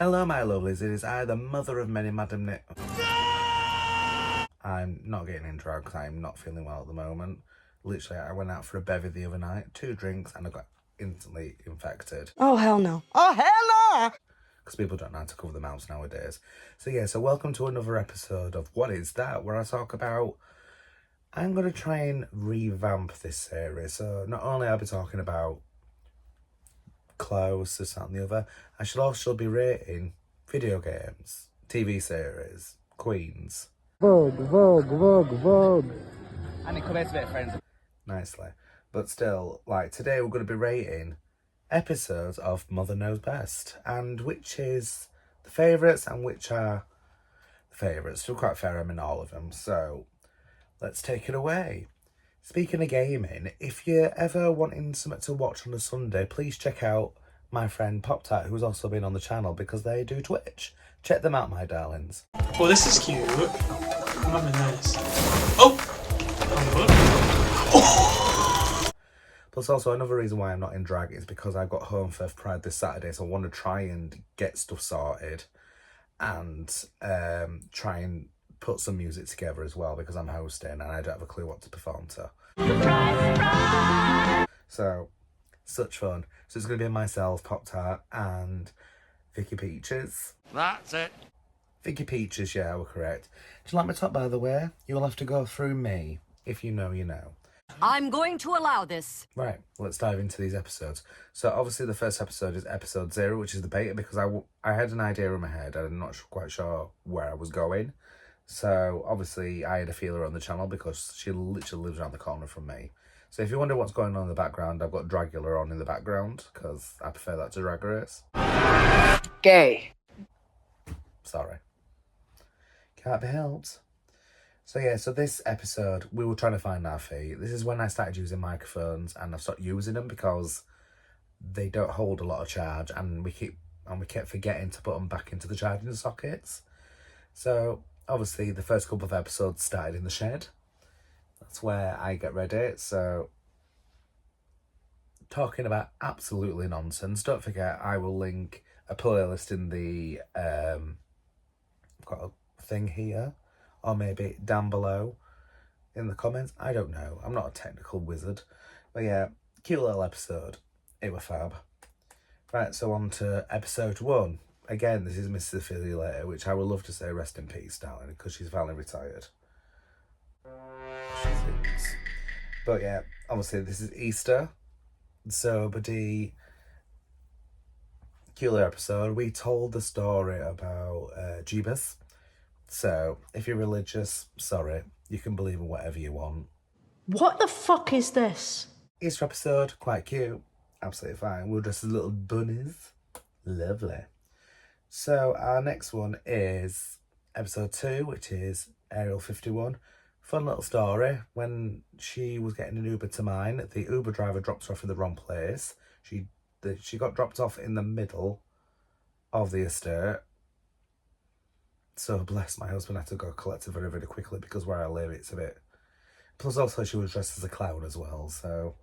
Hello my lovelies, it is I, the mother of many, Madam Nick. I'm not getting in drag because I'm not feeling well at the moment. Literally, I went out for a bevy the other night, 2 drinks, and I got instantly infected. Oh, hell no. Oh, hell no! Because people don't know how to cover their mouths nowadays. So welcome to another episode of What Is That? Where I talk about... I'm going to try and revamp this series. So not only I'll be talking about clothes, this, that and the other, I should also be rating video games, TV series, queens. Vogue. And it could be a bit friends. Nicely. But still, like, today we're going to be rating episodes of Mother Knows Best, and which is the favourites and which are the favourites. To be quite fair, I'm in all of them, so let's take it away. Speaking of gaming, if you're ever wanting something to watch on a Sunday, please check out my friend Pop-Tart, who's also been on the channel, because they do Twitch. Check them out, my darlings. Well, this is cute. I'm loving this. Oh! Plus also another reason why I'm not in drag is because I got home for Pride this Saturday, so I want to try and get stuff sorted and try and put some music together as well, because I'm hosting and I don't have a clue what to perform to. So, such fun. So it's going to be myself, Pop-Tart, and Vicky Peaches. That's it. Vicky Peaches, yeah, we're correct. Do you like my top, by the way? You'll have to go through me. If you know, you know. I'm going to allow this. Right, let's dive into these episodes. So obviously the first episode is episode 0, which is the beta, because I had an idea in my head. I'm not quite sure where I was going. So obviously I had a feeler on the channel because she literally lives around the corner from me. So if you wonder what's going on in the background, I've got Dragula on in the background because I prefer that to Drag Race. Gay. Sorry. Can't be helped. So yeah, so this episode, we were trying to find our feet. This is when I started using microphones and I've stopped using them because they don't hold a lot of charge, and we kept forgetting to put them back into the charging sockets. So obviously the first couple of episodes started in the shed. That's where I get ready. So talking about absolutely nonsense, don't forget I will link a playlist in the I've got a thing here, or maybe down below in the comments. I don't know. I'm not a technical wizard. But yeah, cute little episode. It was fab. Right, so on to episode 1. Again, this is Mrs. Affiliator, which I would love to say rest in peace, darling, because she's finally retired. She thinks. But yeah, obviously this is Easter. So, but the cute little episode, we told the story about Jeebus. So, if you're religious, sorry, you can believe in whatever you want. What the fuck is this? Easter episode, quite cute. Absolutely fine. We're dressed as little bunnies. Lovely. So, our next one is episode 2, which is Ariel 51. Fun little story. When she was getting an Uber to mine, the Uber driver dropped her off in the wrong place. She got dropped off in the middle of the estate. So bless, my husband had to go collect her very, very quickly because where I live it's a bit... Plus also she was dressed as a clown as well, so...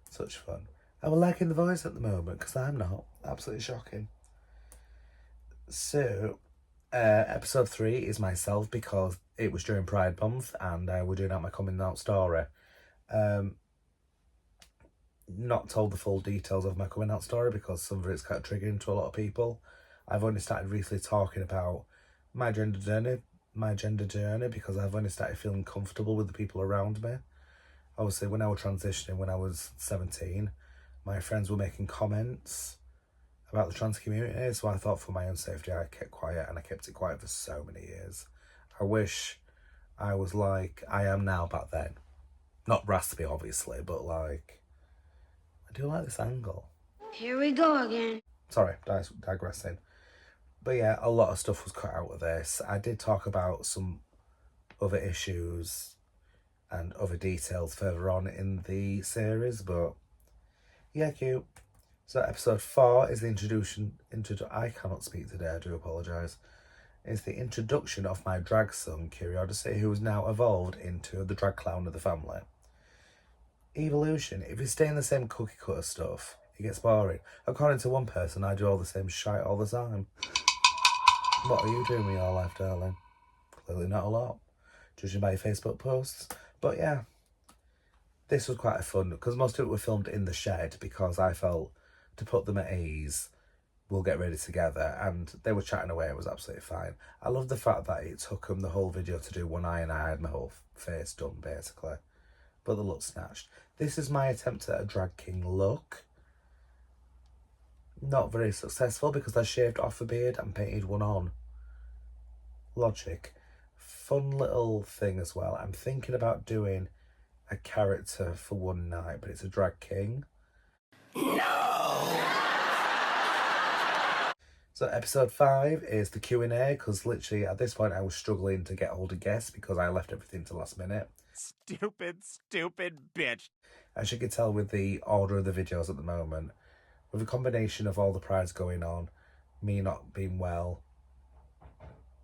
Such fun. I'm liking the voice at the moment because I'm not. Absolutely shocking. So, episode 3 is myself because it was during Pride Month and we're doing out my coming out story. Not told the full details of my coming out story because some of it's kind of triggering to a lot of people. I've only started recently talking about my gender journey because I've only started feeling comfortable with the people around me. Obviously, when I was transitioning, when I was 17, my friends were making comments about the trans community, so I thought for my own safety I kept quiet, and I kept it quiet for so many years. I wish I was like I am now back then. Not raspy, obviously, but like... I do like this angle. Here we go again. Sorry, digressing. But yeah, a lot of stuff was cut out of this. I did talk about some other issues and other details further on in the series, but yeah, cute. So episode 4 is the introduction. I cannot speak today, I do apologise. It's the introduction of my drag son, Curiosity, who is now evolved into the drag clown of the family. evolution. If you stay in the same cookie cutter stuff, it gets boring. According to one person, I do all the same shite all the time. What are you doing with your life, darling? Clearly not a lot, judging by your Facebook posts. But yeah, this was quite fun, because most of it were filmed in the shed, because I felt to put them at ease, we'll get ready together, and they were chatting away. It was absolutely fine. I love the fact that it took them the whole video to do one eye, and I had my whole face done, basically. But the look snatched. This is my attempt at a drag king look. Not very successful, because I shaved off a beard and painted one on. Logic. Fun little thing as well. I'm thinking about doing a character for one night, but it's a drag king. So episode 5 is the Q&A, because literally at this point I was struggling to get hold of guests because I left everything to last minute. Stupid bitch. As you can tell with the order of the videos at the moment, with a combination of all the prides going on, me not being well,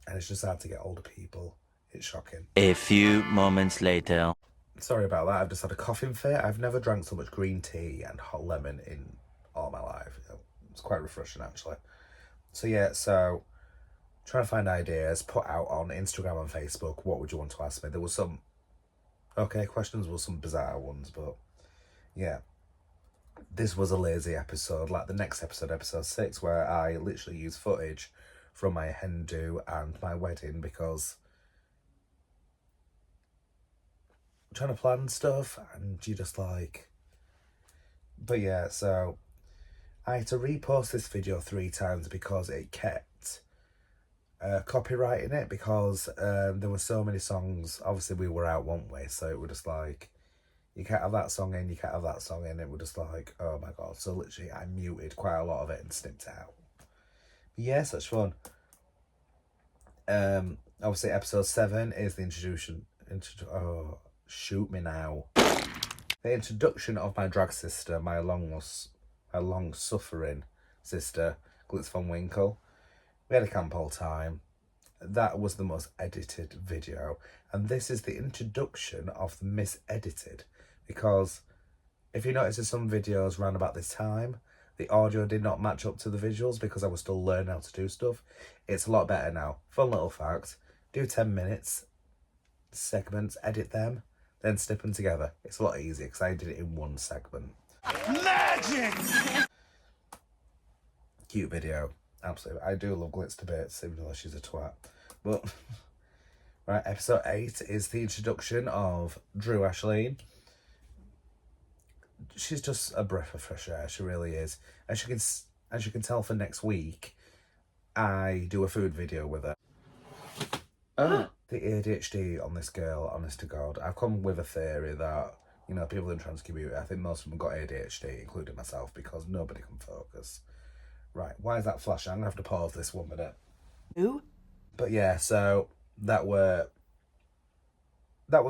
and it's just hard to get hold of people. It's shocking. A few moments later. Sorry about that, I've just had a coughing fit. I've never drank so much green tea and hot lemon in all my life. It's quite refreshing, actually. So yeah, so trying to find ideas, put out on Instagram and Facebook, what would you want to ask me? There was some okay questions, were some bizarre ones, but yeah. This was a lazy episode, like the next episode, episode 6, where I literally use footage from my hen do and my wedding, because I'm trying to plan stuff and you just like... But yeah, so I had to repost this video 3 times because it kept copyrighting it, because there were so many songs. Obviously we were out, weren't we? So it was just like, you can't have that song in, you can't have that song in. It was just like, oh my god. So literally I muted quite a lot of it and snipped it out. But yeah, such fun. Obviously episode 7 is the introduction. Oh, shoot me now. The introduction of my drag sister, my long-suffering sister, Glitz von Winkle. We had a camp all time. That was the most edited video. And this is the introduction of the misedited. Because if you notice in some videos around about this time, the audio did not match up to the visuals because I was still learning how to do stuff. It's a lot better now. Fun little fact. Do 10 minutes, segments, edit them, then snip them together. It's a lot easier because I did it in one segment. Magic! Cute video. Absolutely. I do love Glitz to bits, even though she's a twat. But, right, episode 8 is the introduction of Drew Ashleen. She's just a breath of fresh air. She really is. As you can tell for next week, I do a food video with her. The ADHD on this girl, honest to God. I've come with a theory that, you know, people in the trans community, I think most of them got ADHD, including myself, because nobody can focus. Right, why is that flashing? I'm going to have to pause this 1 minute. Who? But yeah, so that was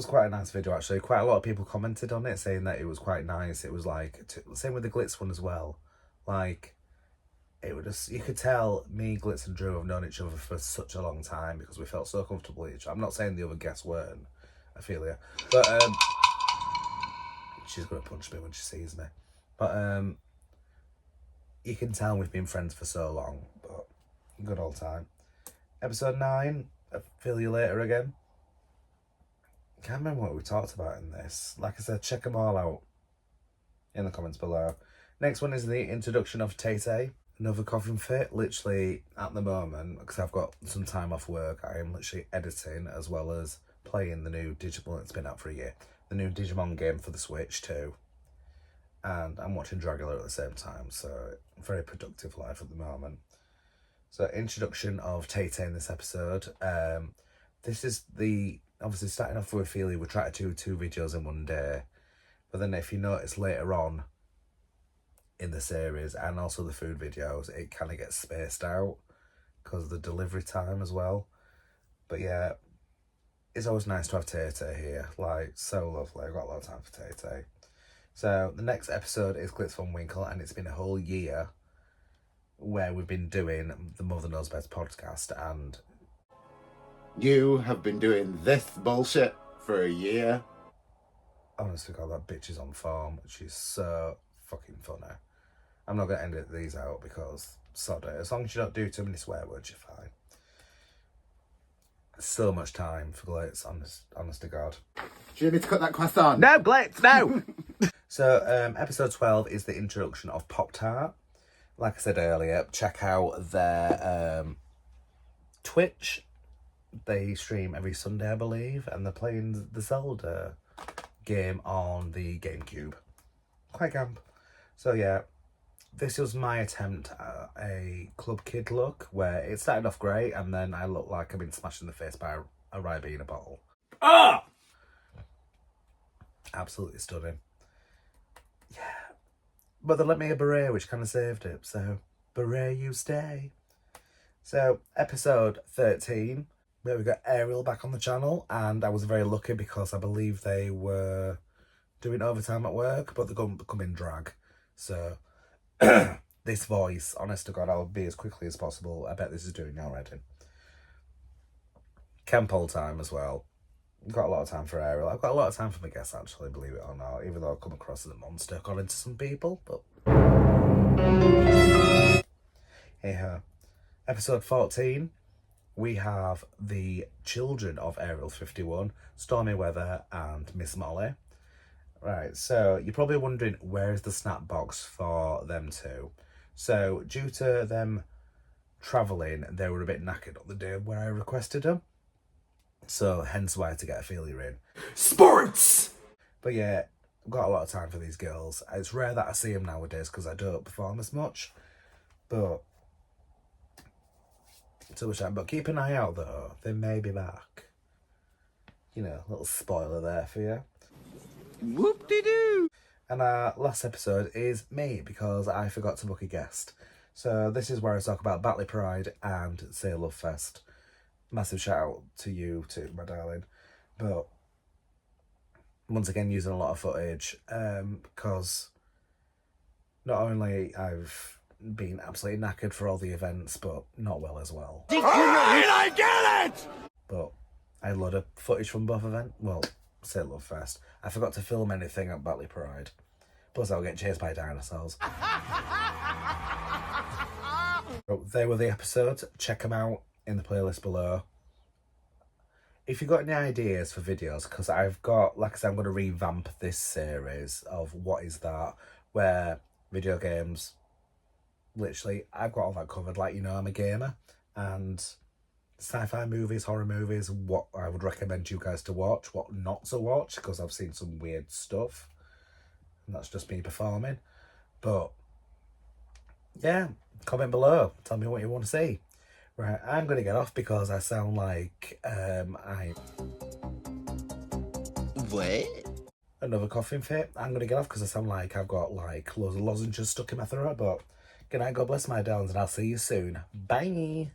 quite a nice video, actually. Quite a lot of people commented on it, saying that it was quite nice. It was like, same with the Glitz one as well. Like, it was just, you could tell me, Glitz and Drew have known each other for such a long time because we felt so comfortable with each other. I'm not saying the other guests weren't, I feel you. But, she's going to punch me when she sees me. But, you can tell we've been friends for so long, but good old time. Episode 9, I'll feel you later again. Can't remember what we talked about in this. Like I said, check them all out in the comments below. Next one is the introduction of Tay. Another coughing fit. Literally, at the moment, because I've got some time off work, I am literally editing as well as playing the new Digimon. It's been out for a year. The new Digimon game for the Switch too. And I'm watching Dragula at the same time, so very productive life at the moment. So introduction of Tay in this episode. This is the, obviously starting off with Ophelia, we try to do 2 videos in one day. But then if you notice later on in the series and also the food videos, it kind of gets spaced out because of the delivery time as well. But yeah, it's always nice to have Tay here. Like, so lovely. I've got a lot of time for Tay. So the next episode is Glitz von Winkle, and it's been a whole year where we've been doing the Mother Knows Best podcast, and you have been doing this bullshit for a year. honestly, God, that bitch is on form. She's so fucking funny. I'm not going to edit these out because, sod it. As long as you don't do too many swear words, you're fine. So much time for Glitz, honest to God. Do you want me to cut that croissant? No, Glitz, no! So, episode 12 is the introduction of Pop-Tart. Like I said earlier, check out their Twitch. They stream every Sunday, I believe, and they're playing the Zelda game on the GameCube. Quite camp. So yeah, this was my attempt at a Club Kid look, where it started off great, and then I look like I've been smashed in the face by a Ryby in a bottle. Ah! Absolutely stunning. Yeah. But they let me a beret, which kind of saved it. So, beret you stay. So, episode 13, where we got Ariel back on the channel. And I was very lucky because I believe they were doing overtime at work, but they're going to come in drag. So, this voice, honest to God, I'll be as quickly as possible. I bet this is doing already. Campbell time as well. I've got a lot of time for Ariel. I've got a lot of time for my guests, actually, believe it or not, even though I've come across as a monster according to some people, but hey-ho. Episode 14, we have the children of Ariel 51, Stormy Weather and Miss Molly. Right, so you're probably wondering, where's the snap box for them two? So, due to them travelling, they were a bit knackered on the day where I requested them. So, hence why I had to get a feeler in. Sports! But yeah, I've got a lot of time for these girls. It's rare that I see them nowadays because I don't perform as much. But, too much time. But keep an eye out though, they may be back. You know, little spoiler there for you. Whoop-de-doo! And our last episode is me, because I forgot to book a guest. So this is where I talk about Batley Pride and Say Love Fest. Massive shout out to you too, my darling. But once again, using a lot of footage, because not only I've been absolutely knackered for all the events, but not well as well. I get it! But I had a lot of footage from both events. Well, Say Love Fest. I forgot to film anything at Batley Pride. Plus, I'll get chased by dinosaurs. So they were the episodes. Check them out in the playlist below. If you've got any ideas for videos, because I've got, like I said, I'm going to revamp this series of What Is That, where video games, literally, I've got all that covered. Like, you know, I'm a gamer, and sci-fi movies, horror movies, what I would recommend you guys to watch, what not to watch, because I've seen some weird stuff, and that's just me performing. But yeah, comment below, tell me what you want to see. Right, I'm going to get off because I sound like What? another coughing fit. I'm going to get off because I sound like I've got like loads of lozenges stuck in my throat. But good night, God bless my darlings, and I'll see you soon. Bye.